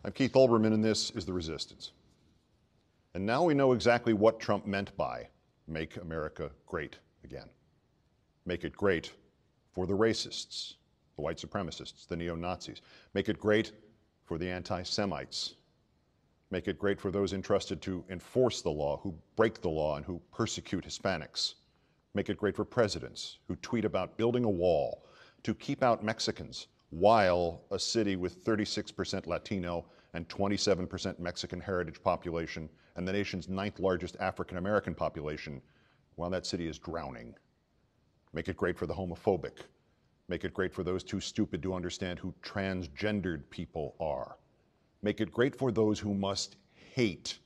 I'm Keith Olbermann, and this is The Resistance. And now we know exactly what Trump meant by "Make America Great Again." Make it great for the racists, the white supremacists, the neo-Nazis. Make it great for the anti-Semites. Make it great for those entrusted to enforce the law, who break the law and who persecute Hispanics. Make it great for presidents who tweet about building a wall to keep out Mexicans, while a city with 36% Latino and 27% Mexican heritage population and the nation's 9th largest African-American population, while that city is drowning. Make it great for the homophobic. Make it great for those too stupid to understand who transgendered people are. Make it great for those who must hate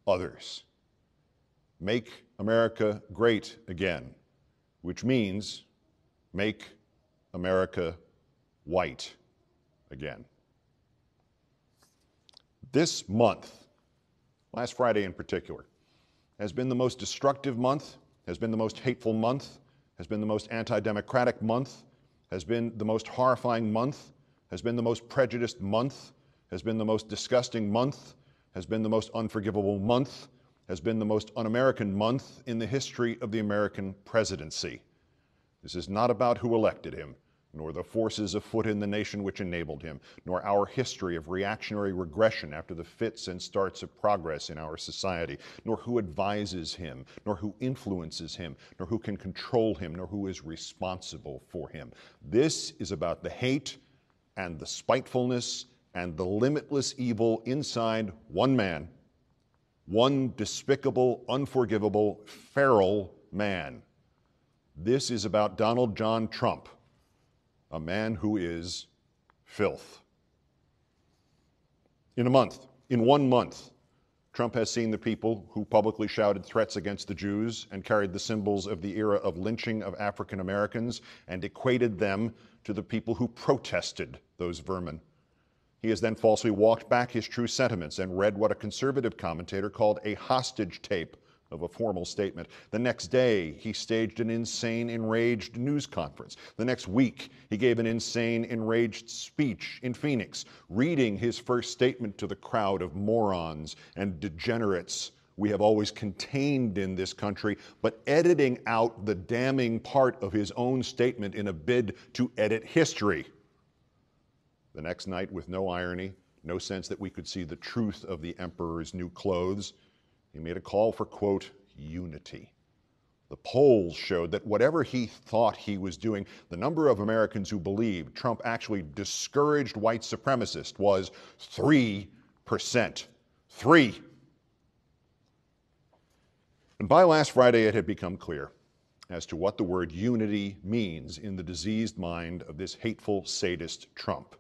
others. Make America great again, which means make America white again. This month, last Friday in particular, has been the most destructive month, has been the most hateful month, has been the most anti-democratic month, has been the most horrifying month, has been the most prejudiced month, has been the most disgusting month, has been the most unforgivable month, has been the most un-American month in the history of the American presidency. This is not about who elected him, nor the forces afoot in the nation which enabled him, nor our history of reactionary regression after the fits and starts of progress in our society, nor who advises him, nor who influences him, nor who can control him, nor who is responsible for him. This is about the hate and the spitefulness and the limitless evil inside one man, one despicable, unforgivable, feral man. This is about Donald John Trump, a man who is filth. In 1 month, Trump has seen the people who publicly shouted threats against the Jews and carried the symbols of the era of lynching of African Americans and equated them to the people who protested those vermin. He has then falsely walked back his true sentiments and read what a conservative commentator called a hostage tape of a formal statement. The next day, he staged an insane, enraged news conference. The next week, he gave an insane, enraged speech in Phoenix, reading his first statement to the crowd of morons and degenerates we have always contained in this country, but editing out the damning part of his own statement in a bid to edit history. The next night, with no irony, no sense that we could see the truth of the emperor's new clothes, he made a call for, quote, unity. The polls showed that whatever he thought he was doing, the number of Americans who believed Trump actually discouraged white supremacists was 3%. 3. And by last Friday, it had become clear as to what the word unity means in the diseased mind of this hateful sadist Trump.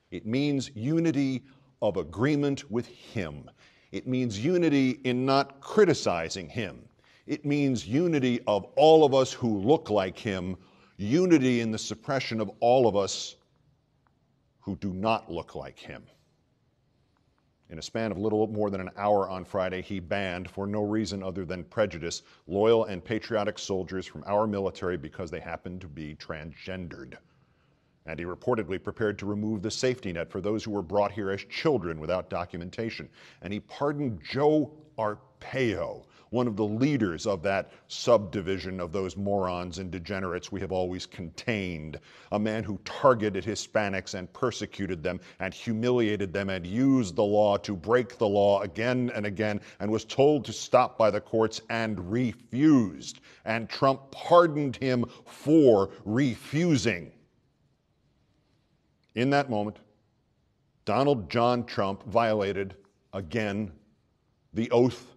It means unity of agreement with him. It means unity in not criticizing him. It means unity of all of us who look like him, unity in the suppression of all of us who do not look like him. In a span of little more than an hour on Friday, he banned, for no reason other than prejudice, loyal and patriotic soldiers from our military because they happened to be transgendered. And he reportedly prepared to remove the safety net for those who were brought here as children without documentation. And he pardoned Joe Arpaio, one of the leaders of that subdivision of those morons and degenerates we have always contained, a man who targeted Hispanics and persecuted them and humiliated them and used the law to break the law again and again and was told to stop by the courts and refused. And Trump pardoned him for refusing. In that moment, Donald John Trump violated, again, the oath,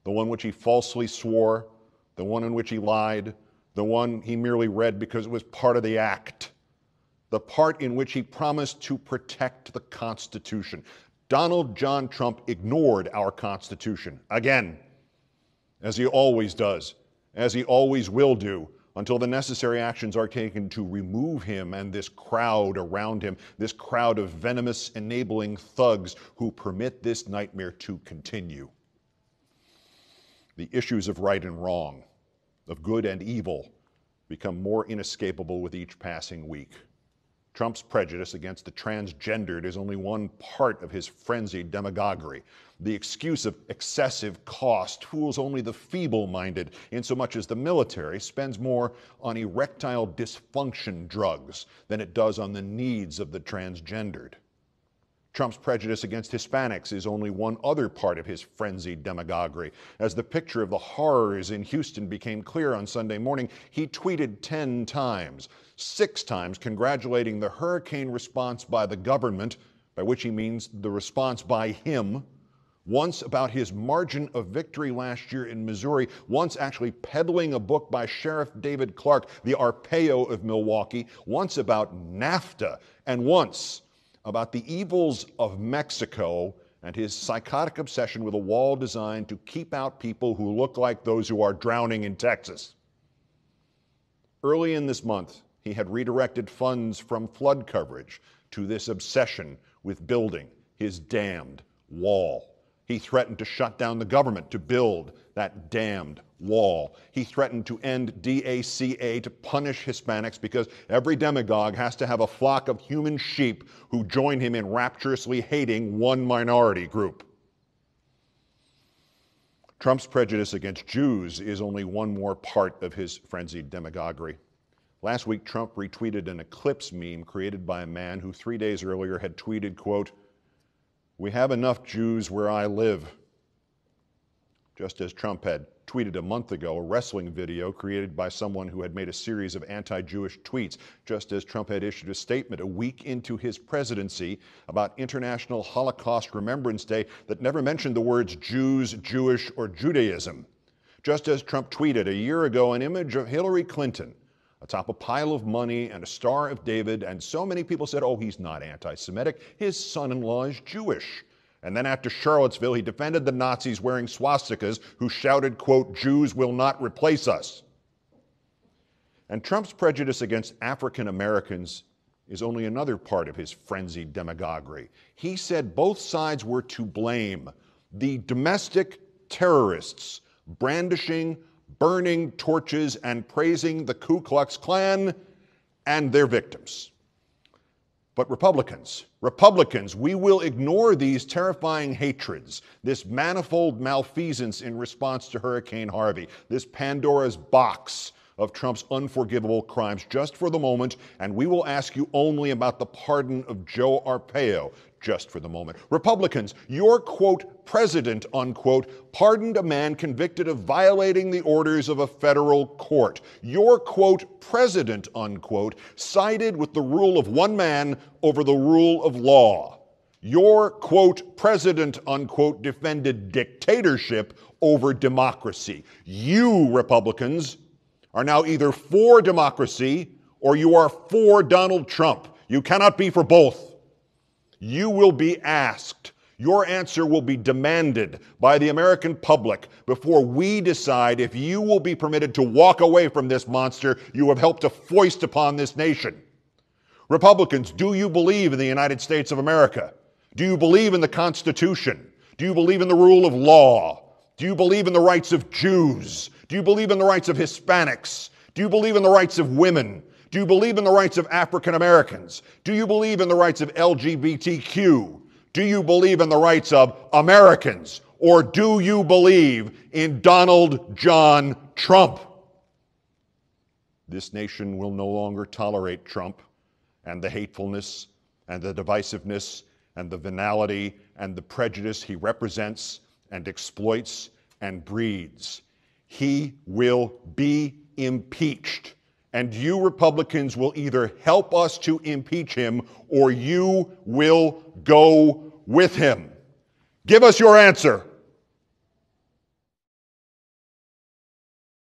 the one which he falsely swore, the one in which he lied, the one he merely read because it was part of the act, the part in which he promised to protect the Constitution. Donald John Trump ignored our Constitution, again, as he always does, as he always will do, until the necessary actions are taken to remove him and this crowd around him, this crowd of venomous, enabling thugs who permit this nightmare to continue. The issues of right and wrong, of good and evil, become more inescapable with each passing week. Trump's prejudice against the transgendered is only one part of his frenzied demagoguery. The excuse of excessive cost fools only the feeble-minded, insomuch as the military spends more on erectile dysfunction drugs than it does on the needs of the transgendered. Trump's prejudice against Hispanics is only one other part of his frenzied demagoguery. As the picture of the horrors in Houston became clear on Sunday morning, he tweeted 10 times, 6 times congratulating the hurricane response by the government, by which he means the response by him, once about his margin of victory last year in Missouri, once actually peddling a book by Sheriff David Clark, the Arpaio of Milwaukee, once about NAFTA, and once about the evils of Mexico and his psychotic obsession with a wall designed to keep out people who look like those who are drowning in Texas. Early in this month, he had redirected funds from flood coverage to this obsession with building his damned wall. He threatened to shut down the government to build that damned wall. He threatened to end DACA to punish Hispanics because every demagogue has to have a flock of human sheep who join him in rapturously hating one minority group. Trump's prejudice against Jews is only one more part of his frenzied demagoguery. Last week, Trump retweeted an eclipse meme created by a man who 3 days earlier had tweeted, quote, "We have enough Jews where I live." Just as Trump had tweeted a month ago a wrestling video created by someone who had made a series of anti-Jewish tweets, just as Trump had issued a statement a week into his presidency about International Holocaust Remembrance Day that never mentioned the words Jews, Jewish, or Judaism. Just as Trump tweeted a year ago an image of Hillary Clinton atop a pile of money and a Star of David, and so many people said, oh, he's not anti-Semitic, his son-in-law is Jewish. And then after Charlottesville, he defended the Nazis wearing swastikas who shouted, quote, "Jews will not replace us." And Trump's prejudice against African Americans is only another part of his frenzied demagoguery. He said both sides were to blame. The domestic terrorists brandishing, burning torches and praising the Ku Klux Klan and their victims. But Republicans, we will ignore these terrifying hatreds, this manifold malfeasance in response to Hurricane Harvey, this Pandora's box of Trump's unforgivable crimes just for the moment, and we will ask you only about the pardon of Joe Arpaio just for the moment. Republicans, your, quote, president, unquote, pardoned a man convicted of violating the orders of a federal court. Your, quote, president, unquote, sided with the rule of one man over the rule of law. Your, quote, president, unquote, defended dictatorship over democracy. You, Republicans, are now either for democracy or you are for Donald Trump. You cannot be for both. You will be asked. Your answer will be demanded by the American public before we decide if you will be permitted to walk away from this monster you have helped to foist upon this nation. Republicans, do you believe in the United States of America? Do you believe in the Constitution? Do you believe in the rule of law? Do you believe in the rights of Jews? Do you believe in the rights of Hispanics? Do you believe in the rights of women? Do you believe in the rights of African Americans? Do you believe in the rights of LGBTQ? Do you believe in the rights of Americans? Or do you believe in Donald John Trump? This nation will no longer tolerate Trump and the hatefulness and the divisiveness and the venality and the prejudice he represents and exploits and breeds. He will be impeached. And you Republicans will either help us to impeach him or you will go with him. Give us your answer.